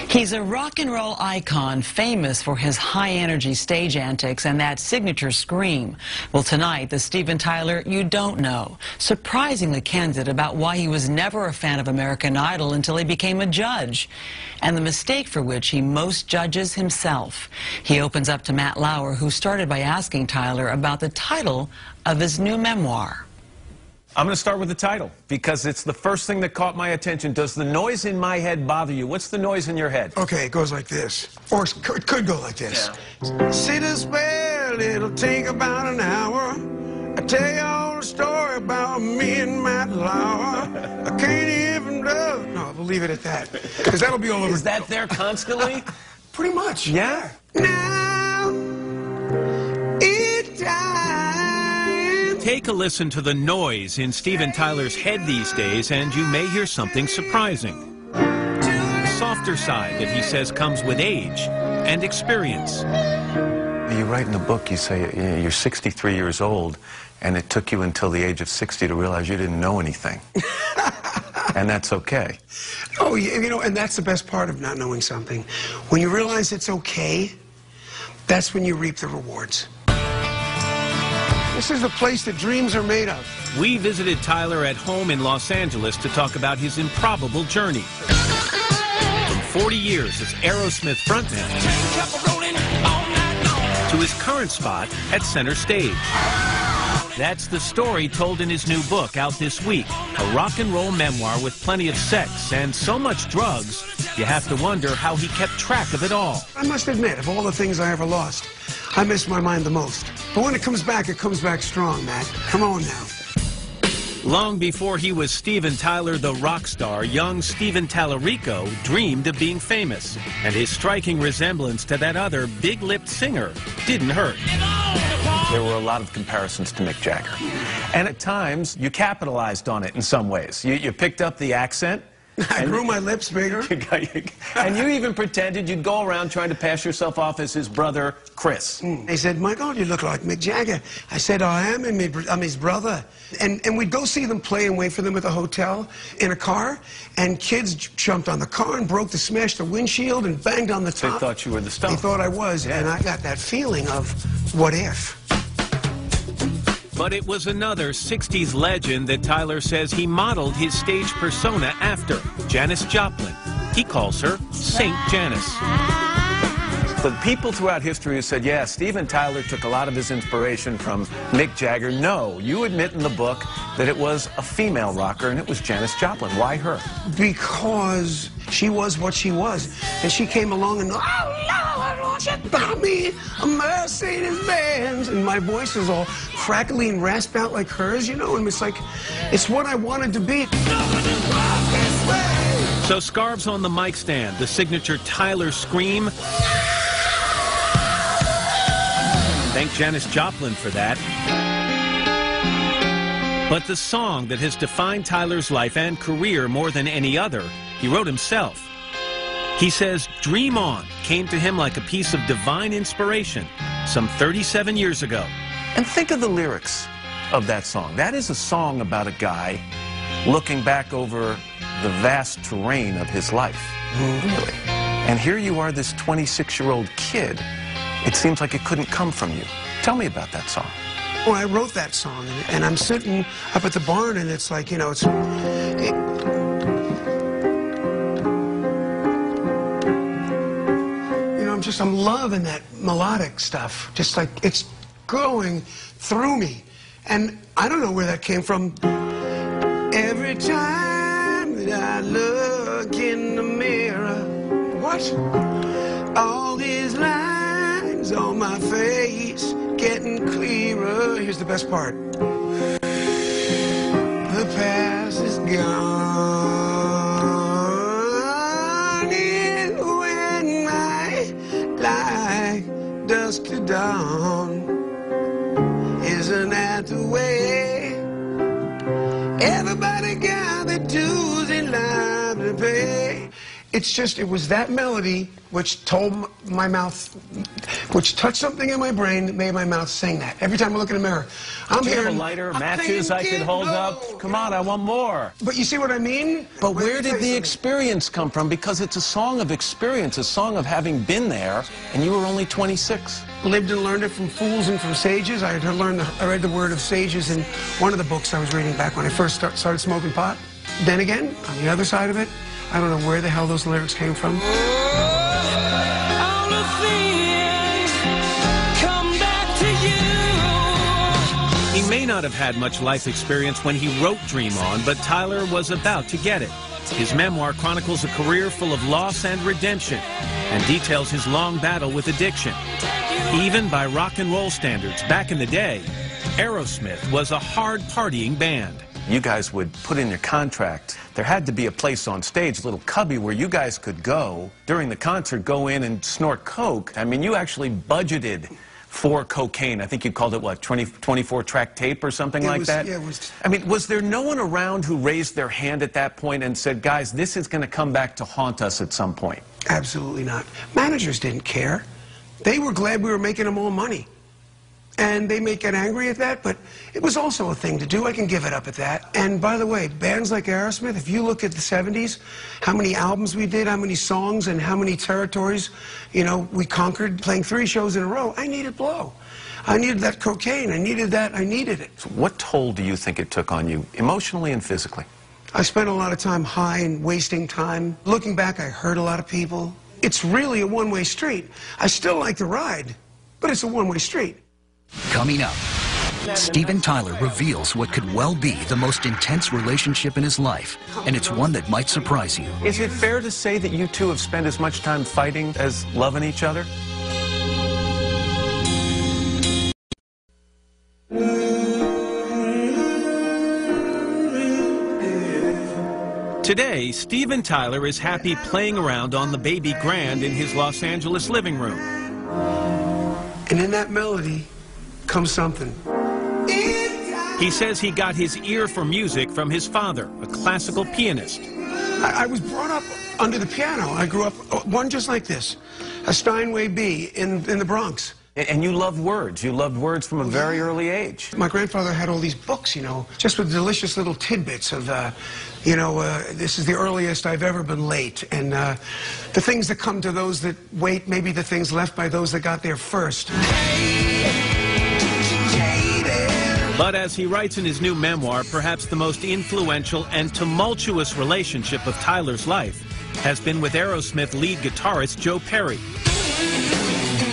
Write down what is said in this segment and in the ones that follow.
He's a rock and roll icon, famous for his high-energy stage antics and that signature scream. Well, tonight, the Steven Tyler you don't know, surprisingly candid about why he was never a fan of American Idol until he became a judge, and the mistake for which he most judges himself. He opens up to Matt Lauer, who started by asking Tyler about the title of his new memoir. I'm going to start with the title because it's the first thing that caught my attention. Does the noise in my head bother you? What's the noise in your head? Okay, it goes like this. Or it could go like this. Yeah. Sit a spell, it'll take about an hour. I tell you all the story about me and Matt Lauer. I can't even do. No, we'll leave it at that. Because that'll be all over. Is that there constantly? Pretty much. Yeah. Now, it's time. Take a listen to the noise in Steven Tyler's head these days, and you may hear something surprising. The softer side that he says comes with age and experience. You write in the book, you say you're 63 years old, and it took you until the age of 60 to realize you didn't know anything. And that's okay. Oh, you know, and that's the best part of not knowing something. When you realize it's okay, that's when you reap the rewards. This is the place that dreams are made of. We visited Tyler at home in Los Angeles to talk about his improbable journey. From 40 years as Aerosmith frontman to his current spot at center stage. That's the story told in his new book out this week, a rock and roll memoir with plenty of sex and so much drugs, you have to wonder how he kept track of it all. I must admit, of all the things I ever lost, I miss my mind the most. But when it comes back strong, Matt. Come on now. Long before he was Steven Tyler the rock star, young Steven Tallarico dreamed of being famous. And his striking resemblance to that other big-lipped singer didn't hurt. There were a lot of comparisons to Mick Jagger. And at times, you capitalized on it in some ways. You picked up the accent. I grew my lips bigger. And you even pretended you'd go around trying to pass yourself off as his brother, Chris. They said, my God, you look like Mick Jagger. I said, oh, I'm his brother. And we'd go see them play and wait for them at the hotel in a car. And kids jumped on the car and smashed the windshield and banged on the top. They thought you were the star. They thought I was. Yeah. And I got that feeling of, what if? But it was another 60s legend that Tyler says he modeled his stage persona after, Janis Joplin. He calls her Saint Janis. The people throughout history who said, yeah, Steven Tyler took a lot of his inspiration from Mick Jagger. No, you admit in the book that it was a female rocker and it was Janis Joplin. Why her? Because she was what she was. And she came along and, oh, Lord, won't you buy me a Mercedes-Benz? And my voice is all crackly and rasped out like hers, you know, and it's like, it's what I wanted to be. So scarves on the mic stand, the signature Tyler scream. Thank Janis Joplin for that. But the song that has defined Tyler's life and career more than any other, he wrote himself. He says, Dream On came to him like a piece of divine inspiration some 37 years ago. And think of the lyrics of that song. That is a song about a guy looking back over the vast terrain of his life. Really. And here you are, this 26-year-old kid. It seems like it couldn't come from you. Tell me about that song. Well, I wrote that song, and I'm sitting up at the barn, and it's like, you know, I'm loving that melodic stuff. Just like it's going through me. And I don't know where that came from. Every time that I look in the mirror, what? All these lines on my face getting clearer. Here's the best part. The past is gone. And when my life dusk to dawn, isn't that the way? Everybody got their dues in life to pay. It's just, it was that melody which told my mouth, which touched something in my brain that made my mouth sing that. Every time I look in the mirror, I'm Do you have hearing... a lighter, matches I could hold up? Come on, I want more. But you see what I mean? But where did the experience come from? Because it's a song of experience, a song of having been there, and you were only 26. Lived and learned it from fools and from sages. I read the word of sages in one of the books I was reading back when I first started smoking pot. Then again, on the other side of it, I don't know where the hell those lyrics came from. All the things come back to you. He may not have had much life experience when he wrote Dream On, but Tyler was about to get it. His memoir chronicles a career full of loss and redemption and details his long battle with addiction. Even by rock and roll standards, back in the day, Aerosmith was a hard partying band. You guys would put in your contract, there had to be a place on stage, a little cubby where you guys could go during the concert, go in and snort coke. I mean, you actually budgeted for cocaine. I think you called it, what, 24-track tape or something like that? Yeah, it was. I mean, was there no one around who raised their hand at that point and said, guys, this is going to come back to haunt us at some point? Absolutely not. Managers didn't care. They were glad we were making them all money. And they may get angry at that, but it was also a thing to do. I can give it up at that. And by the way, bands like Aerosmith, if you look at the 70s, how many albums we did, how many songs, and how many territories, you know, we conquered playing 3 shows in a row, I needed blow. I needed that cocaine. I needed that. I needed it. So what toll do you think it took on you, emotionally and physically? I spent a lot of time high and wasting time. Looking back, I hurt a lot of people. It's really a one-way street. I still like to ride, but it's a one-way street. Coming up, Steven Tyler reveals what could well be the most intense relationship in his life, and it's one that might surprise you. Is it fair to say that you two have spent as much time fighting as loving each other? Today, Steven Tyler is happy playing around on the baby grand in his Los Angeles living room. And in that melody comes something. He says he got his ear for music from his father, a classical pianist. I was brought up under the piano. I grew up, one just like this, a Steinway B in the Bronx. And you loved words. You loved words from a very early age. My grandfather had all these books, you know, just with delicious little tidbits of, you know, this is the earliest I've ever been late. And the things that come to those that wait, maybe the things left by those that got there first. But as he writes in his new memoir, perhaps the most influential and tumultuous relationship of Tyler's life has been with Aerosmith lead guitarist Joe Perry.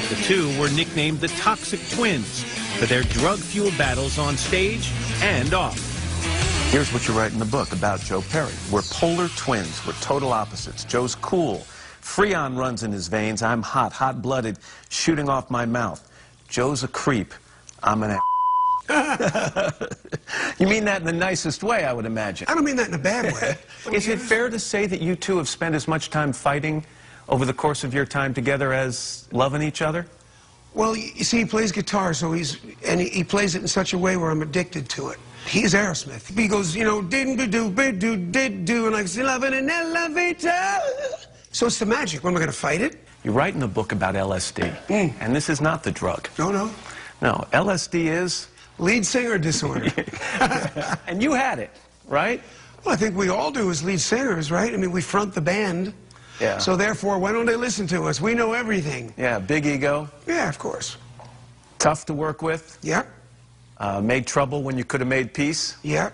The two were nicknamed the Toxic Twins for their drug-fueled battles on stage and off. Here's what you write in the book about Joe Perry. We're polar twins. We're total opposites. Joe's cool. Freon runs in his veins. I'm hot, hot-blooded, shooting off my mouth. Joe's a creep. I'm an You mean that in the nicest way, I would imagine. I don't mean that in a bad way. Is it fair to say that you two have spent as much time fighting over the course of your time together as loving each other? Well, you see, he plays guitar, so he plays it in such a way where I'm addicted to it. He's Aerosmith. He goes, you know, did-do, bid-do, did-do, and I say, love in an elevator. So it's the magic. When am I going to fight it? You write in the book about LSD, and this is not the drug. No, no. No, LSD is... Lead singer disorder. And you had it, right? Well, I think we all do as lead singers, right? I mean, we front the band. Yeah. So therefore, why don't they listen to us? We know everything. Yeah, big ego. Yeah, of course. Tough to work with. Yeah. Made trouble when you could have made peace. Yeah.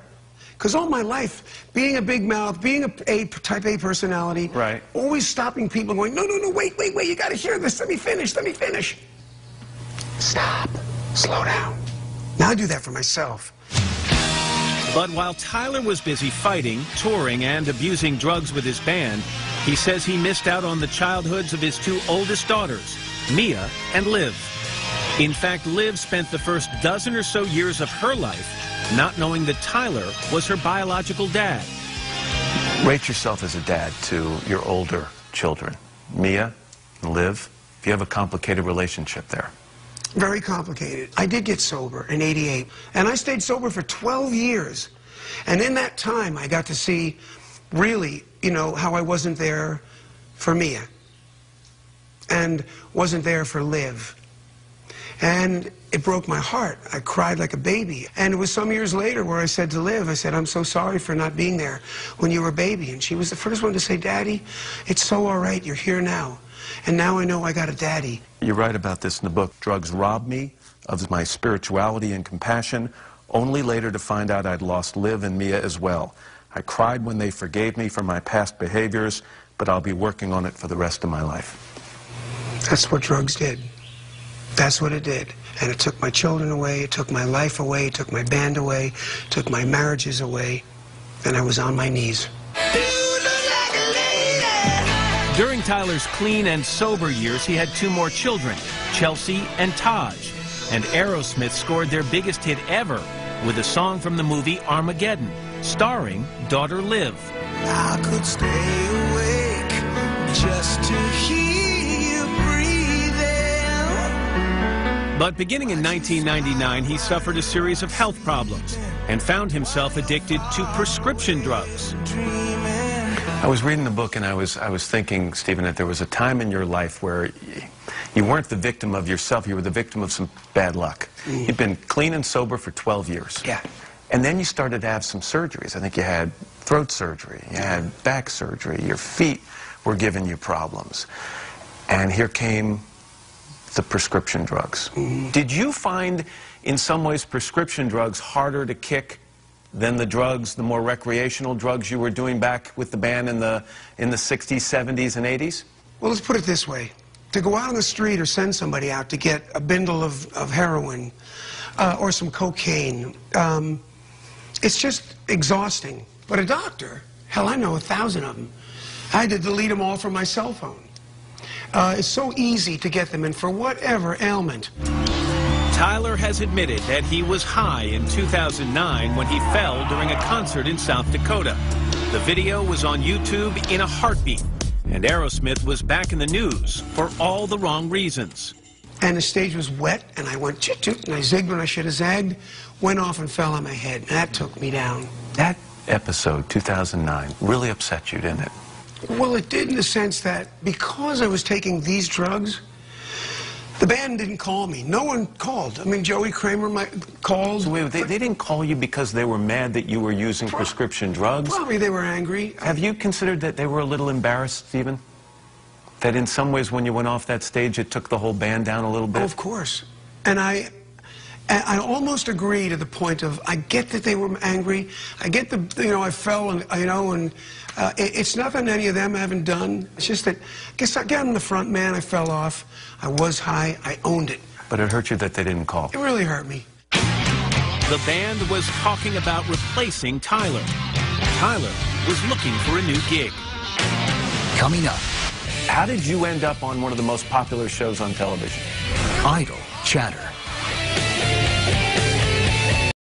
Because all my life, being a big mouth, being a type A personality, right, always stopping people going, no, no, no, wait, wait, wait, you got to hear this. Let me finish, let me finish. Stop. Slow down. Now I do that for myself. But while Tyler was busy fighting, touring, and abusing drugs with his band, he says he missed out on the childhoods of his 2 oldest daughters, Mia and Liv. In fact, Liv spent the first dozen or so years of her life not knowing that Tyler was her biological dad. Rate yourself as a dad to your older children, Mia and Liv. If you have a complicated relationship there. Very complicated. I did get sober in '88, and I stayed sober for 12 years. And in that time, I got to see, really, you know, how I wasn't there for Mia and wasn't there for Liv. And it broke my heart. I cried like a baby. And it was some years later where I said to Liv, I said, I'm so sorry for not being there when you were a baby. And she was the first one to say, Daddy, it's so all right, you're here now. And now I know I got a daddy. You write about this in the book. Drugs robbed me of my spirituality and compassion, only later to find out I'd lost Liv and Mia as well. I cried when they forgave me for my past behaviors, but I'll be working on it for the rest of my life. That's what drugs did. That's what it did. And it took my children away, it took my life away, it took my band away, it took my marriages away, and I was on my knees. During Tyler's clean and sober years, he had 2 more children, Chelsea and Taj. And Aerosmith scored their biggest hit ever with a song from the movie Armageddon, starring daughter Liv. I could stay awake just to hear you breathing. But beginning in 1999, he suffered a series of health problems and found himself addicted to prescription drugs. I was reading the book and I was thinking, Stephen, that there was a time in your life where you weren't the victim of yourself, you were the victim of some bad luck. You'd been clean and sober for 12 years. Yeah. And then you started to have some surgeries. I think you had throat surgery, you had back surgery, your feet were giving you problems. And here came the prescription drugs. Did you find, in some ways, prescription drugs harder to kick than the drugs, the more recreational drugs you were doing back with the band in the 60s, 70s, and 80s? Well, let's put it this way. To go out on the street or send somebody out to get a bindle of heroin or some cocaine, it's just exhausting. But a doctor, hell, I know 1,000 of them. I had to delete them all from my cell phone. It's so easy to get them in for whatever ailment. Tyler has admitted that he was high in 2009 when he fell during a concert in South Dakota. The video was on YouTube in a heartbeat, and Aerosmith was back in the news for all the wrong reasons. And the stage was wet, and I went chit-chit, and I zigged when I should have zagged, went off and fell on my head, and that took me down. That episode, 2009, really upset you, didn't it? Well, it did in the sense that because I was taking these drugs, the band didn't call me. No one called. I mean, Joey Kramer called. So wait, they didn't call you because they were mad that you were using prescription drugs? Probably they were angry. Have you considered that they were a little embarrassed, Stephen? That in some ways when you went off that stage, it took the whole band down a little bit? Oh, of course. And I almost agree to the point of, I get that they were angry. I get I fell and, it's nothing any of them haven't done. It's just that, I guess I got in the front, man, I fell off. I was high, I owned it. But it hurt you that they didn't call. It really hurt me. The band was talking about replacing Tyler. Tyler was looking for a new gig. Coming up, How did you end up on one of the most popular shows on television? idle chatter.